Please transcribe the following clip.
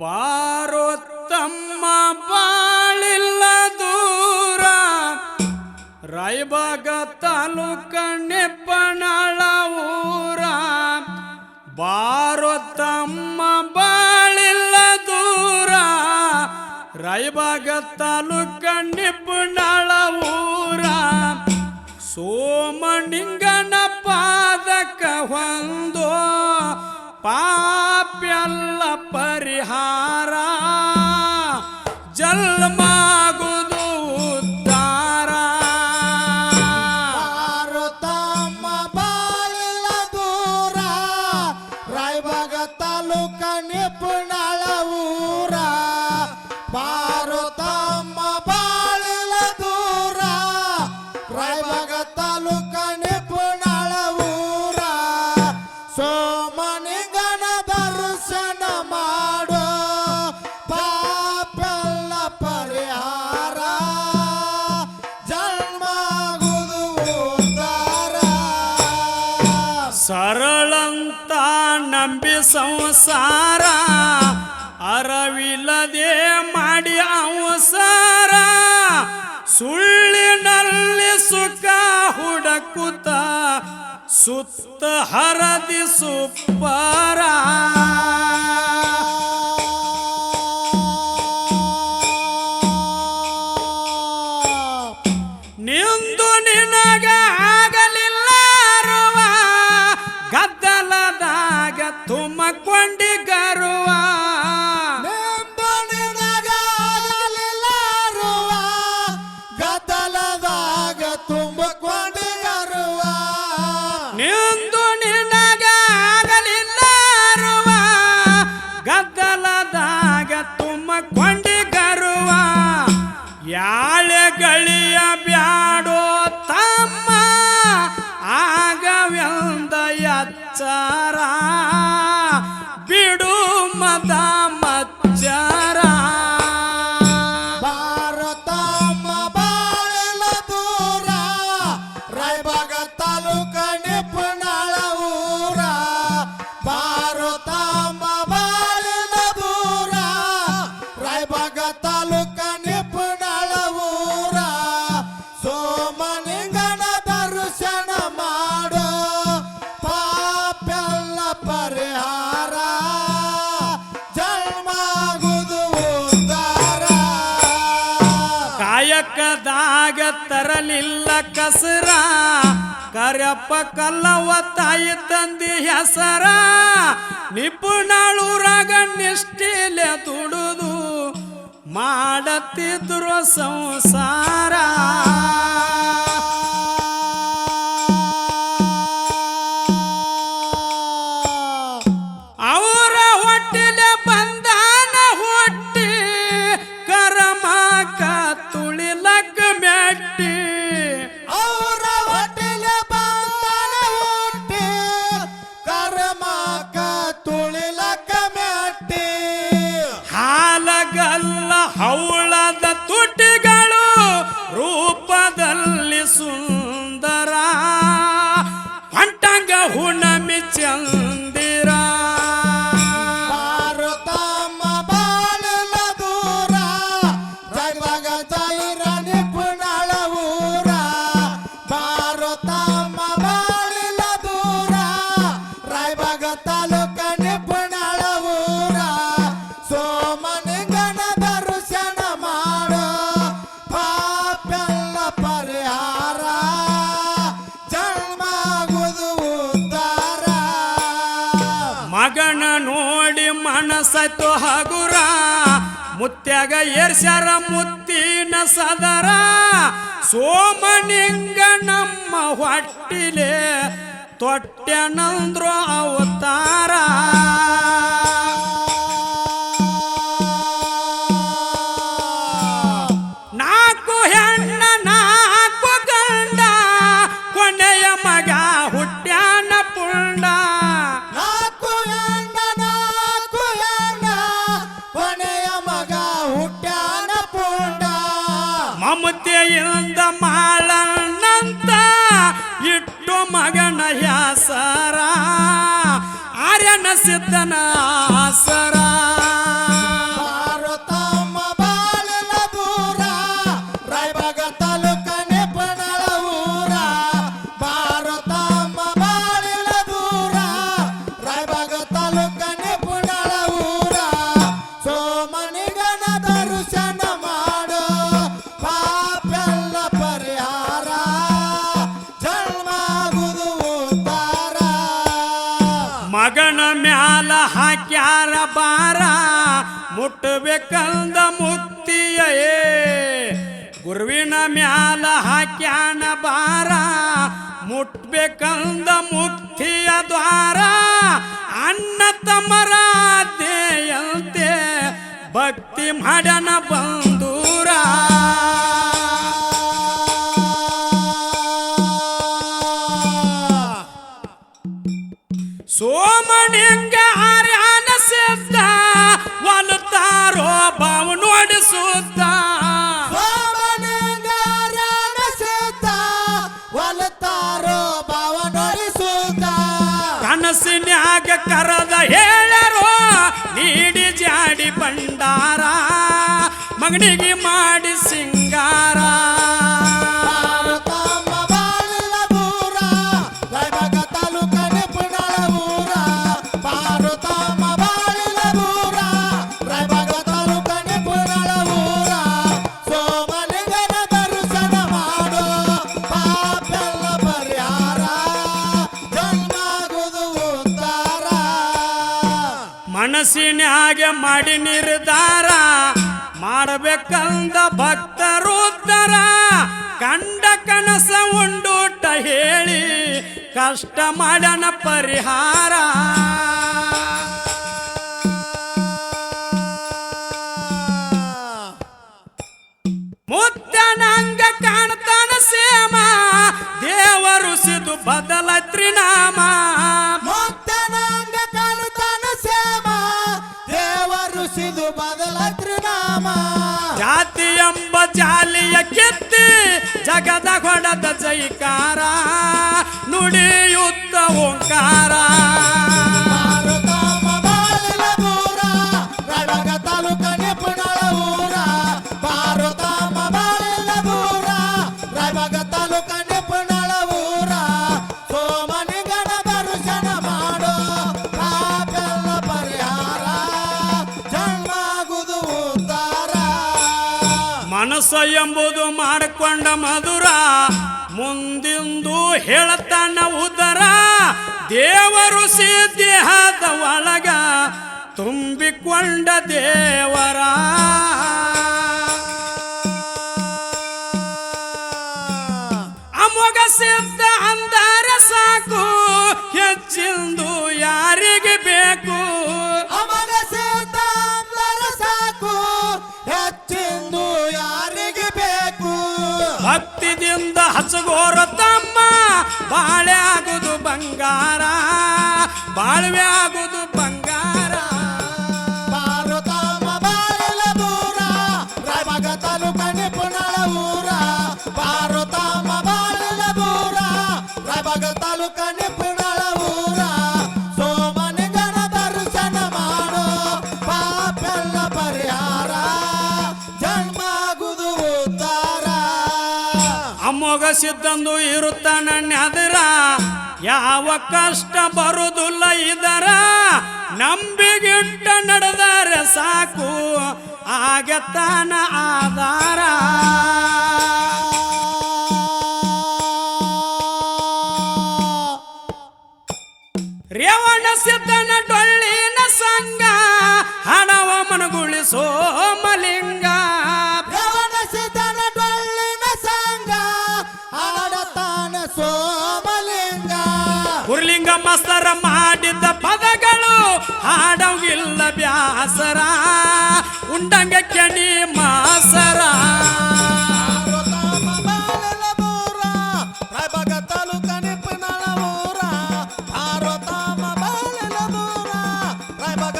ಬಾರೋ ತಮ್ಮ ಬಾಳಿಲ್ಲ ದೂರ ರಾಯಬಾಗ ತಾಲೂಕ ನೆಪ್ಪನಾಳ ಊರ. ಬಾರೋ ತಮ್ಮ ಬಾಳಿಲ್ಲ ದೂರ ರಾಯಬಾಗ ತಾಲೂಕ ನೆಪ್ಪನಾಳ ಊರ. ಸೋಮನಿಂಗನ ಪಾದಕ ಹೊಂದೋ ಪಾಪ್ಯಲ್ಲ ಪರಿಹಾರ ಜನ್ಮಾಗುವುದು ಉದ್ಧಾರ. ಬಾರೋ ತಮ್ಮ ಬಾಳಿಲ್ಲ ದೂರ ರಾಯಬಾಗ ತಾಲೂಕ ನೆಪ್ಪನಾಳ ಊರ. ಬಾರೋ ತಮ್ಮ ಬಾಳಿಲ್ಲ ದೂರ ರಾಯಬಾಗ ತಾಲೂಕ ನೆಪ್ಪನಾಳ ಊರ. ಸೋಮನಿಂಗನ ದರ್ಶನ ಮಾಡೋ ಪಾಪೆಲ್ಲ ಪರಿಹಾರ ಜನ್ಮಾಗುವುದು ಉದ್ಧಾರ. ಸರಳಂತ ನಂಬಿ ಸಂಸಾರ ಅರವಿಲ್ಲದೆ ಮಾಡಿ ಅವಸರ. ಸುಳ್ಳಿನಲ್ಲಿ ಸುಖ ಹುಡುಕುತ್ತ ಸುತ್ತ ಹರದಿ ಸುಪ್ಪರ. ನಿಂದು ನಿನಗ ಆಗಲಿಲ್ಲ ರುವ ಗದ್ದಲದಾಗ ತುಮಕೊಂಡಿ ಗರುವ. ನಿಂದು ನಿನಗ ಆಗಲಿಲ್ಲ ರುವ ಗದ್ದಲದಾಗ ತುಂಬಿಕೊಂಡಿ ಗರುವ. ನಿಂದು ನಿನಗ ಆಗಲಿಲ್ಲ ರುವ ಗದ್ದಲದಾಗ ತುಮಕೊಂಡಿ ಗರುವ. ಯಾಳೆ ಗಳಿಯ ಬ್ಯಾಡೋ ತಮ್ಮ ಆಗವೆಂದ ಎಚ್ಚರ ಬಿಡು ಮದ ಮಚ್ಚರ. ಬಾರೋ ತಮ್ಮ ಬಾಳಿಲ್ಲ ದೂರ ರಾಯಬಾಗ ತಾಲೂಕ ನೆಪ್ಪನಾಳ ಊರ. ಬಾರೋ ತಮ್ಮ ಬಾಳಿಲ್ಲ ದೂರ ರಾಯಬಾಗ ತಾಲೂಕ ನೆಪ್ಪನಾಳ ಊರ. ಸೋಮನಿಂಗನ ದರ್ಶನ ಮಾಡೋ ಪಾಪೆಲ್ಲ ಪರಿಹಾರ ಜನ್ಮಾಗುವುದು ಉದ್ಧಾರ. ಕಾಯಕದಾಗ ತರಲಿಲ್ಲ ಕಸರ ಕರ್ಯಪ್ಪ ಕಲ್ಲವ್ವ ತಾಯಿ ತಂದಿ ಹೆಸರ. ನಿಪುಣಾಳೂರಾಗ ನಿಷ್ಠಿಲೆ ದುಡುದು ಮಾಡತಿದ್ರು ಸಂಸಾರ. ಅವರ ಹೊಟ್ಟಿಲೆ ಬಂದಾನ ಹುಟ್ಟಿ ಕರಮಕ ತುಳಿಲಕ್ಕ ಮೆಟ್ಟಿ. ಅವರ ಹೊಟ್ಟೆಲೆ ಬಂದನ ಹುಟ್ಟಿ ಕರ್ಮಕ ತುಳಿಲಕ ಮೆಟ್ಟಿ. ಹಾಲಗಲ್ಲ ಹೌಳದ ತುಟಿಗಳು ರೂಪದಲ್ಲಿ ಸುಂದರ ಹೊಂಟಂಗ ಹುಣಮಿ ಚಂದಿರ. ಬಾರೋ ತಮ್ಮ ಬಾಳಿಲ್ಲ ದೂರ ರಾಯಬಾಗ ತಾಲೂಕ ನೆಪ್ಪನಾಳ ಊರ. ಬಾರೋ ತಮ್ಮ ಬಾಳಿಲ್ಲ ದೂರ ರಾಯಬಾಗ ತಾಲೂಕ ನೆಪ್ಪನಾಳ ಊರ. ಸೋಮನಿಂಗನ ದರ್ಶನ ಮಾಡೋ ಪಾಪೆಲ್ಲ ಪರಿಹಾರ ಜನ್ಮಾಗುವುದು ಉದ್ಧಾರ. ಮಗನ ನೋಡಿ ಮನಸ್ಸತ್ತು ಹಗುರ ಮುತ್ಯಾಗ ಏರ್ಸ್ಯಾರ ಮುತ್ತಿನ ಸದರ. ಸೋಮನಿಂಗ ನಮ್ಮ ಹೊಟ್ಟಿಲೆ ತೊಟ್ಟೆನಂದ್ರು ಅವತಾರ. ನಾಲ್ಕು ಹೆಣ್ಣ ನಾಲ್ಕು ಗಂಡ ಕೊನೆಯ ಮಗ ಹುಟ್ಟ್ಯಾನ ಪುಂಡ. ನಾಲ್ಕು ಹೆಣ್ಣ ಕೊನೆಯ ಮಗ ಹುಟ್ಟ್ಯಾನ ಪುಂಡ. ಮಮತೆಯಿಂದ ಮಾಳನ್ನಂತ ಇಟ್ಟು ಮಗನ ಹೆಸರ ಆರ್ಯನ ಸಿದ್ಧನ ಆಸರ. ಮುಟ್ಟಬೇಕಂದ ಮುಕ್ತಿಯ ಗುರುವಿನ ಮ್ಯಾಲ ಹಾಕ್ಯಾನ ಬಾರ ಮುಟ್ಬೇಕಂದ ಮುಕ್ತಿಯ ದ್ವಾರ ಅಣ್ಣ ತಮ್ಮರ ದೇಯಂತೆ ಭಕ್ತಿ ಮಾಡ್ಯಾನ ಬಂದೂರ ಸೋಮನಿಂಗ ಆರ್ಯಾನ ಸಿದ್ಧ ಒಲತಾರೋ ಬಾವ ನೋಡಿಸುತ್ತ ಸೋಮನಿಂಗಾರ್ಯನ ಸಿದ್ಧ ಒಲತಾರೋ ಭಾವ ನೋಡಿಸುತ್ತ ಕನಸಿನ್ಯಾಗ ಕರದ ಹೇಳರೋ ನೀಡಿ ಜಾಡಿ ಭಂಡಾರ ಮಗನಿಗೆ ಮಾಡಿ ಸಿಂಗಾರ ತಮ್ಮ ಬಾಳಿನ ಬೂರ ರಾಯಬಾಗ ತಾಲೂಕ ನಿಪುಣಳ ಊರ ಪಾರು ತಮ್ಮ ಬಾಳಿನ ಬೂರ ರಾಯಬಾಗ ತಾಲೂಕ ನಿಪುಣಳ ಊರ ಸೋಮಲಿಂಗನ ದರ್ಶನ ಮಾಡೋ ಪಾಪೆಲ್ಲ ಪರಿಹಾರ ಜನ್ಮಾಗುವುದು ಉದ್ಧಾರ ಮನಸ್ಸಿನ್ಯಾಗ ಮಾಡಿ ನಿರ್ಧಾರ ಮಾಡಬೇಕಂದ ಭಕ್ತರುದ್ಧರ ಕಂಡ ಕನಸ ಉಂಡೂಟ ಹೇಳಿ ಕಷ್ಟ ಮಾಡನ ಪರಿಹಾರ ಮುತ್ತನಂಗ ಕಾಣ್ತಾನ ಸೇಮ ದೇವರು ಸಿದು ಬದಲತ್ರಿ ನಾಮ ಮುಕ್ತನಾಂಗ ಕಾಣುತ್ತಾನ ಸೇಮ ದೇವರು ಸಿದು ಬದಲತ್ರಿ ನಾಮ ಜಾತಿ ಎಂಬ ಜಾಲಿಯ ಕೆತ್ತಿ ಜಗದ ಹೊಡೆದ ಜೈಕಾರ ನುಡಿಯುತ್ತ ಓಂಕಾರ ಪಾರ್ವತಮ್ಮ ಬಾಳಿನ ಬೂರ ರಾಯಬಾಗ ತಾಲೂಕ ನಿಪುಣಳ ಊರ ಪಾರ್ವತಮ್ಮ ಬಾಳಿನ ಬೂರ ರಾಯಬಾಗ ತಾಲೂಕ ನಿಪುಣಳ ಊರ ಸೋಮನಿಂಗನ ದರ್ಶನ ಮಾಡೋ ಪಾಪೆಲ್ಲ ಪರಿಹಾರ ಜನ್ಮಾಗುವುದು ಉದ್ಧಾರ ಮನಸ್ಸು ಎಂಬುದು ಮಾಡಿಕೊಂಡ ಮಧುರ ಮುಂದಿಂದು ಹೇಳತಾನ ಉದರ ದೇವರು ದೇಹದ ಒಳಗ ತುಂಬಿಕೊಂಡ ದೇವರ ಅಮೋಘ ಸಿದ್ಧ ಅಂದಾರ ಸಾಕು ಹೆಚ್ಚಿಂದು ಯಾರಿಗೆ ಬೇಕು ಅಮರ ಸೇತಾಮ್ಲರ ಸಾಕು ಹೆಚ್ಚಿಂದು ಯಾರಿಗೆ ಬೇಕು ಭಕ್ತಿದಿಂದ ಹಸಗೋರ ತಮ್ಮ ಬಾಳೆ ಆಗುದು ಬಂಗಾರ ಬಾಳ್ವೆ ಆಗುದು ಬಂಗಾರ ಪಾರ್ವತಮ್ಮ ಬಾಳಿನ ಬೂರ ರಾಯಬಾಗ ತಾಲೂಕ ನಿಪುಣಳ ಊರ ಪಾರ್ವತಮ್ಮ ಬಾಳಿನ ಬೂರ ರಾಯಬಾಗ ತಾಲೂಕ ನಿಪುಣಳ ಊರ ಸೋಮನಿಂಗನ ದರ್ಶನ ಮಾಡೋ ಪಾಪೆಲ್ಲ ಪರಿಹಾರ ಜನ್ಮಾಗುವುದು ಉದ್ಧಾರ ಅಮೋಘ ಸಿದ್ಧಂದು ಇರುತ್ತಾನ ನೆದರ ಯಾವ ಕಷ್ಟ ಬರುವುದಿಲ್ಲ ಇದರ ನಂಬಿಗಿಟ್ಟ ನಡೆದರೆ ಸಾಕು ಆಗತಾನ ಆಧಾರ ರೇವಣ ಸಿದ್ಧನ ಡೊಳ್ಳಿನ ಸಂಗ ಹಣವ ಮನಗುಳಿಸೋ ಮಲಿಂಗ ರೇವಣ ಸಿದ್ಧನ ಡೊಳ್ಳಿನ ಸಂಗ ಆಡತಾನ ಸೋಮಲಿಂಗ ಕುರ್ಲಿಂಗ ಮಸ್ತರ ಮಾಡಿದ್ದ ಪದಗಳು ಹಾಡವಿಲ್ಲ ಬ್ಯಾಸರ ಉಂಡಂಗ ಕೆಣಿ ಮಾಸರ ಪಾರ್ವತಮ್ಮ ಬಾಳಿನ ಬೂರ ರಾಯಬಾಗ ತಾಲೂಕ ನಿಪುಣಳ ಊರ ಪಾರ್ವತಮ್ಮ ಬಾಳಿನ ಬೂರ ರಾಯಬಾಗ